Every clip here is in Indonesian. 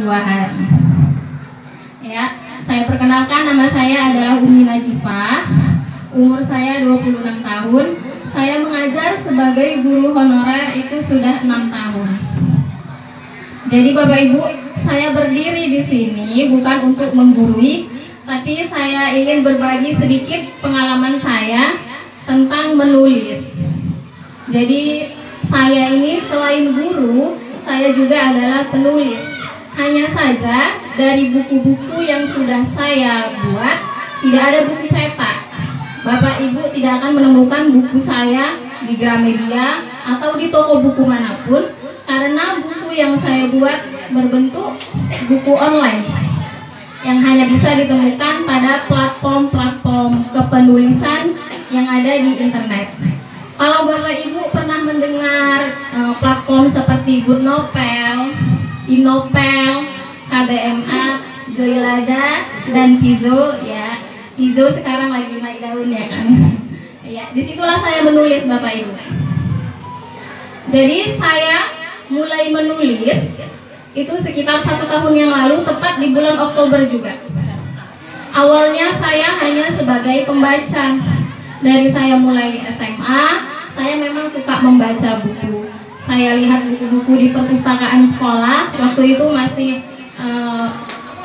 2 hari. Ya, saya perkenalkan, nama saya adalah Umi Najifah. Umur saya 26 tahun. Saya mengajar sebagai guru honorer itu sudah 6 tahun. Jadi Bapak Ibu, saya berdiri di sini bukan untuk menggurui, tapi saya ingin berbagi sedikit pengalaman saya tentang menulis. Jadi saya ini selain guru, saya juga adalah penulis. Hanya saja dari buku-buku yang sudah saya buat, tidak ada buku cetak. Bapak Ibu tidak akan menemukan buku saya di Gramedia atau di toko buku manapun, karena buku yang saya buat berbentuk buku online yang hanya bisa ditemukan pada platform-platform kepenulisan yang ada di internet. Kalau Bapak Ibu pernah mendengar platform seperti Good Novel, Innovel, KBMA, Joylada, dan Pizo, ya. Pizo sekarang lagi naik daun ya kan. Ya, disitulah saya menulis Bapak Ibu. Jadi saya mulai menulis itu sekitar 1 tahun yang lalu, tepat di bulan Oktober juga. Awalnya saya hanya sebagai pembaca. Dari saya mulai SMA, saya memang suka membaca buku. Saya lihat buku-buku di perpustakaan sekolah. Waktu itu masih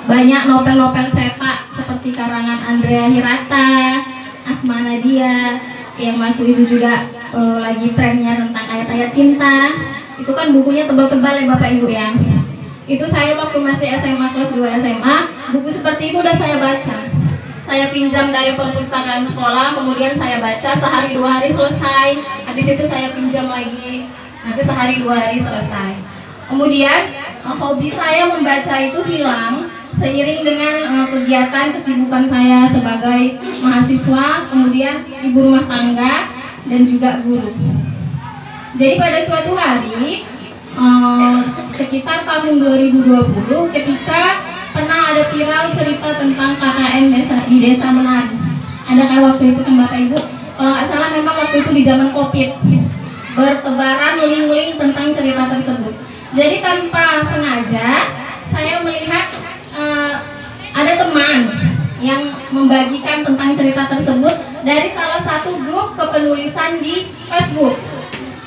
banyak novel-novel cetak seperti karangan Andrea Hirata, Asma Nadia, yang waktu itu juga lagi trennya tentang ayat-ayat cinta. Itu kan bukunya tebal-tebal ya Bapak Ibu ya. Itu saya waktu masih SMA kelas 2 SMA, buku seperti itu udah saya baca. Saya pinjam dari perpustakaan sekolah, kemudian saya baca sehari 2 hari selesai. Habis itu saya pinjam lagi, nanti sehari 2 hari selesai. Kemudian hobi saya membaca itu hilang seiring dengan kegiatan kesibukan saya sebagai mahasiswa, kemudian ibu rumah tangga, dan juga guru. Jadi pada suatu hari sekitar tahun 2020, ketika pernah ada viral cerita tentang KKN di desa Menari. Adakah waktu itu kan Bapak Ibu? Kalau nggak salah memang waktu itu di zaman COVID, bertebaran link-link tentang cerita tersebut. Jadi tanpa sengaja saya melihat ada teman yang membagikan tentang cerita tersebut dari salah satu grup kepenulisan di Facebook.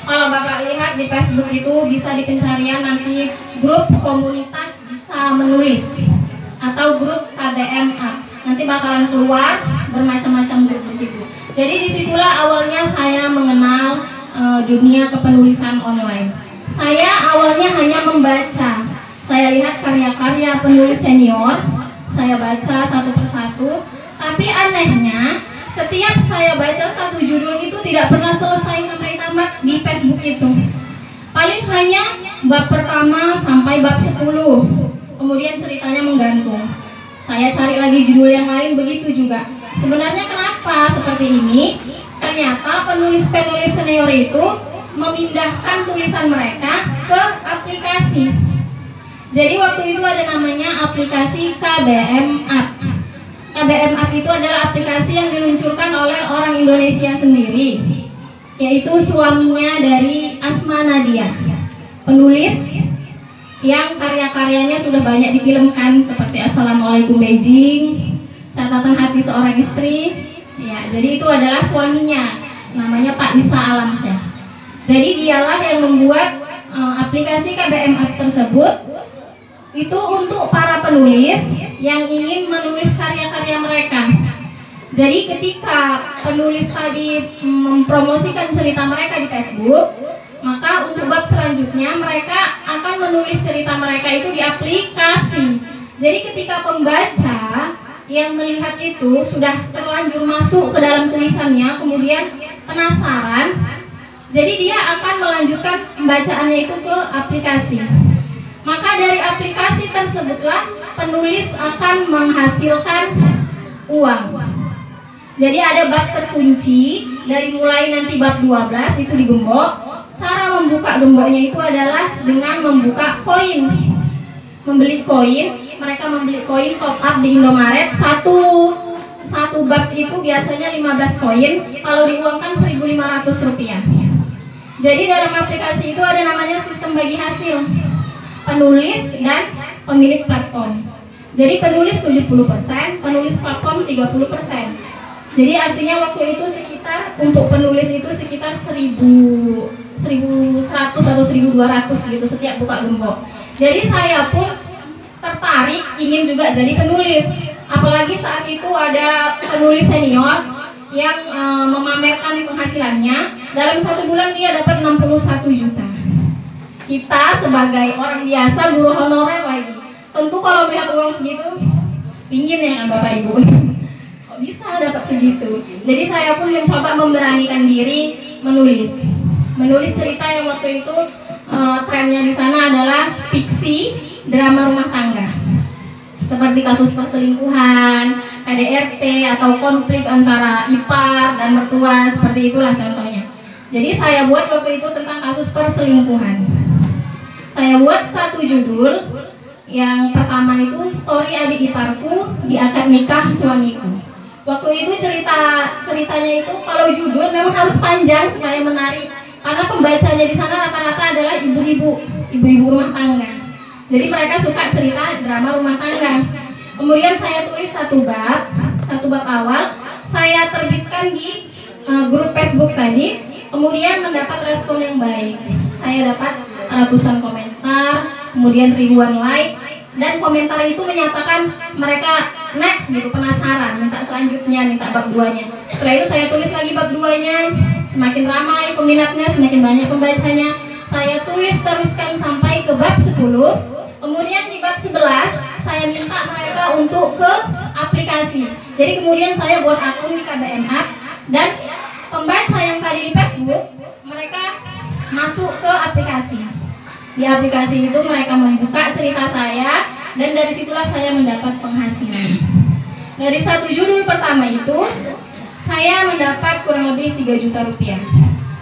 Kalau Bapak lihat di Facebook itu bisa di pencarian nanti grup komunitas bisa menulis atau grup KBMA. Nanti bakalan keluar bermacam-macam grup di situ. Jadi disitulah awalnya saya mengenal dunia kepenulisan online. Saya awalnya hanya membaca. Saya lihat karya-karya penulis senior, saya baca satu persatu. Tapi anehnya, setiap saya baca satu judul itu tidak pernah selesai sampai tamat di Facebook itu. Paling hanya bab pertama sampai bab 10. Kemudian ceritanya menggantung. Saya cari lagi judul yang lain, begitu juga. Sebenarnya kenapa seperti ini? Ternyata penulis-penulis senior itu memindahkan tulisan mereka ke aplikasi. Jadi waktu itu ada namanya aplikasi KBM App. KBM App itu adalah aplikasi yang diluncurkan oleh orang Indonesia sendiri, yaitu suaminya dari Asma Nadia, penulis yang karya-karyanya sudah banyak difilmkan seperti Assalamualaikum Beijing, Catatan Hati Seorang Istri. Ya, jadi itu adalah suaminya, namanya Pak Isa Alamsyah. Jadi dialah yang membuat aplikasi KBM App tersebut itu untuk para penulis yang ingin menulis karya-karya mereka. Jadi ketika penulis tadi mempromosikan cerita mereka di Facebook, maka untuk bab selanjutnya mereka akan menulis cerita mereka itu di aplikasi. Jadi ketika pembaca yang melihat itu sudah terlanjur masuk ke dalam tulisannya, kemudian penasaran, jadi dia akan melanjutkan pembacaannya itu ke aplikasi. Maka dari aplikasi tersebutlah penulis akan menghasilkan uang. Jadi ada bab terkunci, dari mulai nanti bab 12 itu digembok. Cara membuka gemboknya itu adalah dengan membuka koin. Membeli koin, mereka membeli koin top up di Indomaret. Satu bab itu biasanya 15 koin, kalau diuangkan 1.500 rupiah. Jadi dalam aplikasi itu ada namanya sistem bagi hasil. Penulis dan pemilik platform. Jadi penulis 70%, penulis platform 30%. Jadi artinya waktu itu sekitar untuk penulis itu sekitar 1100 atau 1200 gitu setiap buka gembok. Jadi saya pun tertarik ingin juga jadi penulis. Apalagi saat itu ada penulis senior yang memamerkan penghasilannya dalam 1 bulan dia dapat 61 juta. Kita sebagai orang biasa, guru honorer lagi, tentu kalau melihat uang segitu ingin ya kan Bapak Ibu, kok bisa dapat segitu. Jadi saya pun mencoba memberanikan diri menulis cerita yang waktu itu trennya di sana adalah fiksi drama rumah tangga, seperti kasus perselingkuhan, KDRT, atau konflik antara ipar dan mertua, seperti itulah contohnya. Jadi saya buat waktu itu tentang kasus perselingkuhan. Saya buat 1 judul, yang pertama itu story adik iparku di akad nikah suamiku. Waktu itu ceritanya itu kalau judul memang harus panjang supaya menarik, karena pembacanya di sana rata-rata adalah ibu-ibu rumah tangga. Jadi mereka suka cerita drama rumah tangga. Kemudian saya tulis satu bab awal, saya terbitkan di grup Facebook tadi. Kemudian mendapat respon yang baik. Saya dapat ratusan komentar, kemudian ribuan like, dan komentar itu menyatakan mereka next gitu, penasaran, minta selanjutnya, minta bab 2-nya. Setelah itu saya tulis lagi bab 2-nya, semakin ramai peminatnya, semakin banyak pembacanya. Saya teruskan sampai ke bab 10. Kemudian di bab 11 saya minta mereka untuk ke aplikasi. Jadi kemudian saya buat akun di KBM App, dan pembaca yang tadi di Facebook mereka masuk ke aplikasi. Di aplikasi itu mereka membuka cerita saya, dan dari situlah saya mendapat penghasilan. Dari 1 judul pertama itu saya mendapat kurang lebih 3 juta rupiah.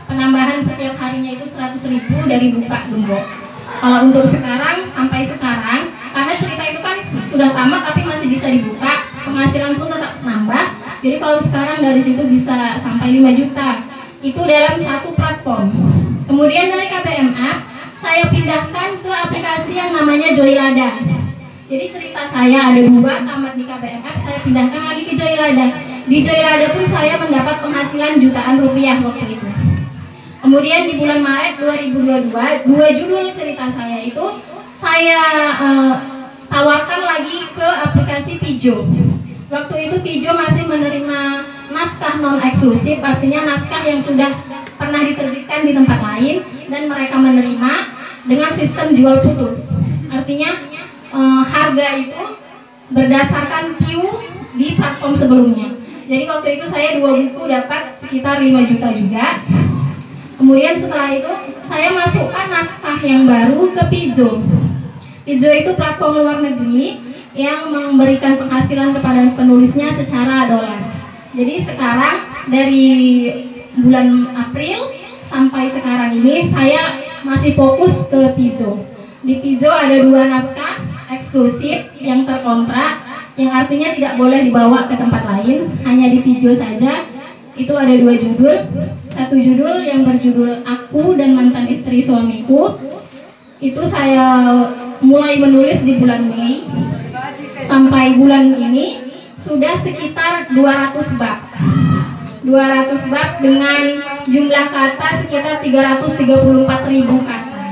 Penambahan setiap harinya itu 100.000 dari buka gembok. Kalau untuk sekarang, sampai sekarang, karena cerita itu kan sudah tamat tapi masih bisa dibuka, penghasilan pun tetap nambah. Jadi kalau sekarang dari situ bisa sampai 5 juta. Itu dalam 1 platform. Kemudian dari KBM App saya pindahkan ke aplikasi yang namanya Joylada. Jadi cerita saya ada 2 tamat di KBM App, saya pindahkan lagi ke Joylada. Di Joylada pun saya mendapat penghasilan jutaan rupiah waktu itu. Kemudian di bulan Maret 2022, 2 judul cerita saya itu saya tawarkan lagi ke aplikasi Pijo. Waktu itu Pijo masih menerima naskah non eksklusif, artinya naskah yang sudah pernah diterbitkan di tempat lain, dan mereka menerima dengan sistem jual putus. Artinya harga itu berdasarkan view di platform sebelumnya. Jadi waktu itu saya 2 buku dapat sekitar 5 juta juga. Kemudian setelah itu saya masukkan naskah yang baru ke Pijo. Pijo itu platform luar negeri yang memberikan penghasilan kepada penulisnya secara dolar. Jadi sekarang dari bulan April sampai sekarang ini saya masih fokus ke Pijo. Di Pijo ada 2 naskah eksklusif yang terkontrak, yang artinya tidak boleh dibawa ke tempat lain, hanya di Pijo saja. Itu ada 2 judul. 1 judul yang berjudul Aku dan Mantan Istri Suamiku. Itu saya mulai menulis di bulan Mei. Sampai bulan ini sudah sekitar 200 bab. 200 bab dengan jumlah kata sekitar 334.000 kata.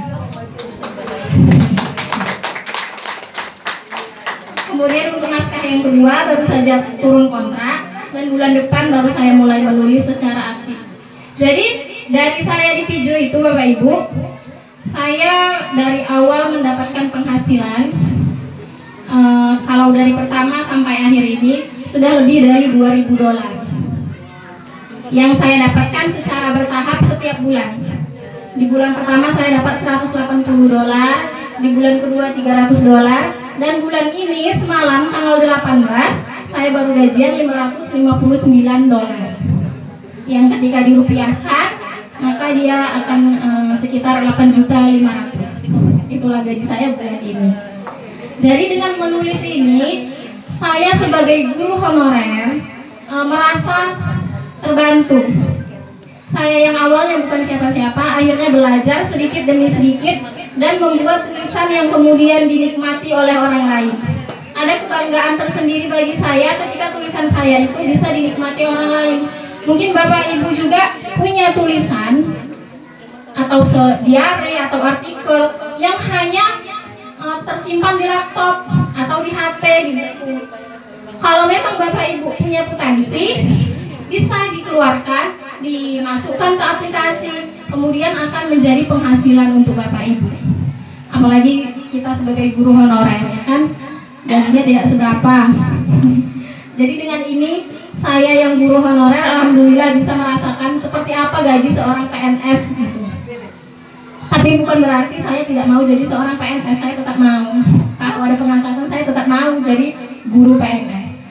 Kemudian untuk naskah yang kedua baru saja turun kontrak, dan bulan depan baru saya mulai menulis secara aktif. Jadi dari saya di Pijo itu Bapak Ibu, saya dari awal mendapatkan penghasilan, kalau dari pertama sampai akhir ini sudah lebih dari $2.000 yang saya dapatkan secara bertahap setiap bulan. Di bulan pertama saya dapat $180, di bulan kedua $300, dan bulan ini semalam tanggal 18 saya baru gajian $559, yang ketika dirupiahkan maka dia akan sekitar 8.500.000. Itulah gaji saya bulan ini. Jadi dengan menulis ini saya sebagai guru honorer merasa terbantu. Saya yang awalnya bukan siapa-siapa, akhirnya belajar sedikit demi sedikit dan membuat tulisan yang kemudian dinikmati oleh orang lain. Ada kebanggaan tersendiri bagi saya ketika tulisan saya itu bisa dinikmati orang lain. Mungkin Bapak Ibu juga punya tulisan atau diare atau artikel yang hanya tersimpan di laptop atau di HP gitu. Kalau memang Bapak Ibu punya potensi, bisa dikeluarkan, dimasukkan ke aplikasi, kemudian akan menjadi penghasilan untuk Bapak Ibu. Apalagi kita sebagai guru honorer, ya kan, gajinya tidak seberapa. Jadi dengan ini saya yang guru honorer alhamdulillah bisa merasakan seperti apa gaji seorang PNS gitu. Tapi bukan berarti saya tidak mau jadi seorang PNS, saya tetap mau. Kalau ada pengangkatan saya tetap mau jadi guru PNS.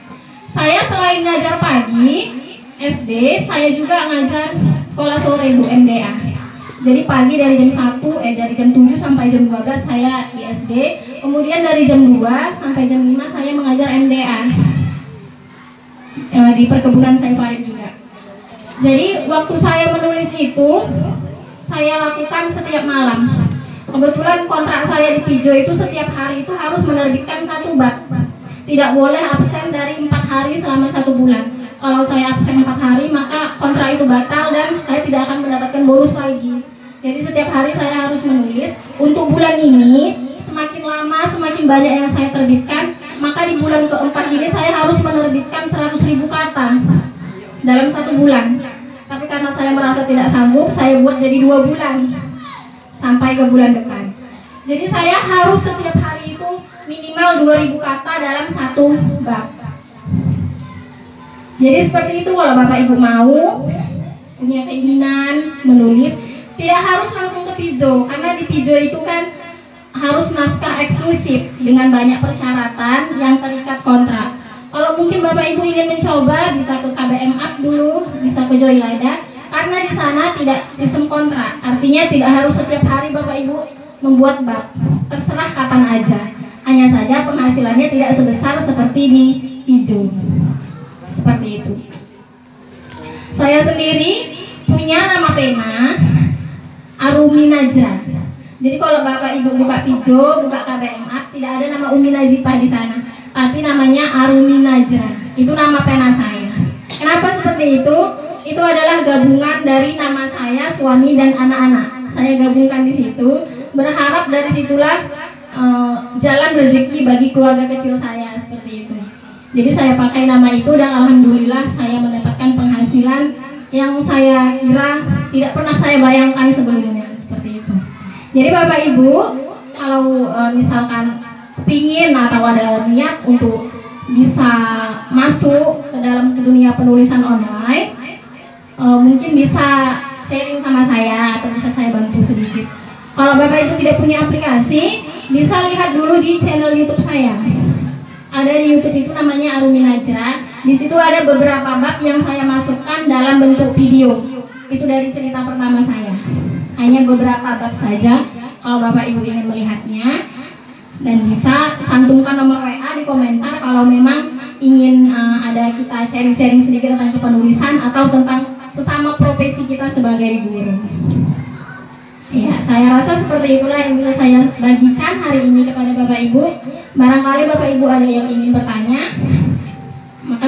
Saya selain ngajar pagi SD, saya juga ngajar sekolah sore Bu, MDA. Jadi pagi dari jam 1, dari jam 7 sampai jam 12 saya di SD. Kemudian dari jam 2 sampai jam 5 saya mengajar MDA. Di perkebunan sawit juga. Jadi waktu saya menulis itu saya lakukan setiap malam. Kebetulan kontrak saya di Pijo itu setiap hari itu harus menerbitkan 1 bab. Tidak boleh absen dari 4 hari selama 1 bulan. Kalau saya absen 4 hari maka kontrak itu batal dan saya tidak akan mendapatkan bonus lagi. Jadi setiap hari saya harus menulis. Untuk bulan ini semakin lama semakin banyak yang saya terbitkan, maka di bulan keempat ini saya harus menerbitkan 100.000 kata dalam 1 bulan. Tapi karena saya merasa tidak sanggup, saya buat jadi 2 bulan sampai ke bulan depan. Jadi saya harus setiap hari itu minimal 2.000 kata dalam 1 bab. Jadi seperti itu kalau Bapak Ibu mau punya keinginan menulis, tidak harus langsung ke Pijo, karena di Pijo itu kan harus naskah eksklusif dengan banyak persyaratan yang terikat kontrak. Kalau mungkin Bapak Ibu ingin mencoba, bisa ke KBM Up dulu, bisa ke Joylada, karena di sana tidak sistem kontrak. Artinya tidak harus setiap hari Bapak Ibu membuat bab, terserah kapan aja. Hanya saja penghasilannya tidak sebesar seperti di Pijo. Seperti itu. Saya sendiri punya nama pena Arumi Najra. Jadi kalau Bapak Ibu buka Pijo, buka KBM Up, tidak ada nama Umi Najipah di sana, tapi namanya Arumi Najra. Itu nama pena saya. Kenapa seperti itu? Itu adalah gabungan dari nama saya, suami dan anak-anak. Saya gabungkan di situ, berharap dari situlah jalan rezeki bagi keluarga kecil saya, seperti itu. Jadi saya pakai nama itu dan alhamdulillah saya mendapatkan penghasilan yang saya kira tidak pernah saya bayangkan sebelumnya, seperti itu. Jadi Bapak Ibu, kalau misalkan pingin atau ada niat untuk bisa masuk ke dalam dunia penulisan online, mungkin bisa sharing sama saya atau bisa saya bantu sedikit. Kalau Bapak Ibu tidak punya aplikasi, bisa lihat dulu di channel YouTube saya. Ada di YouTube itu namanya Arumi Najra. Di situ ada beberapa bab yang saya masukkan dalam bentuk video. Itu dari cerita pertama saya. Hanya beberapa bab saja. Kalau Bapak Ibu ingin melihatnya, dan bisa cantumkan nomor WA di komentar kalau memang ingin ada kita sharing-sharing sedikit tentang kepenulisan atau tentang sesama profesi kita sebagai guru. Ya, saya rasa seperti itulah yang bisa saya bagikan hari ini kepada Bapak Ibu. Barangkali Bapak Ibu ada yang ingin bertanya, maka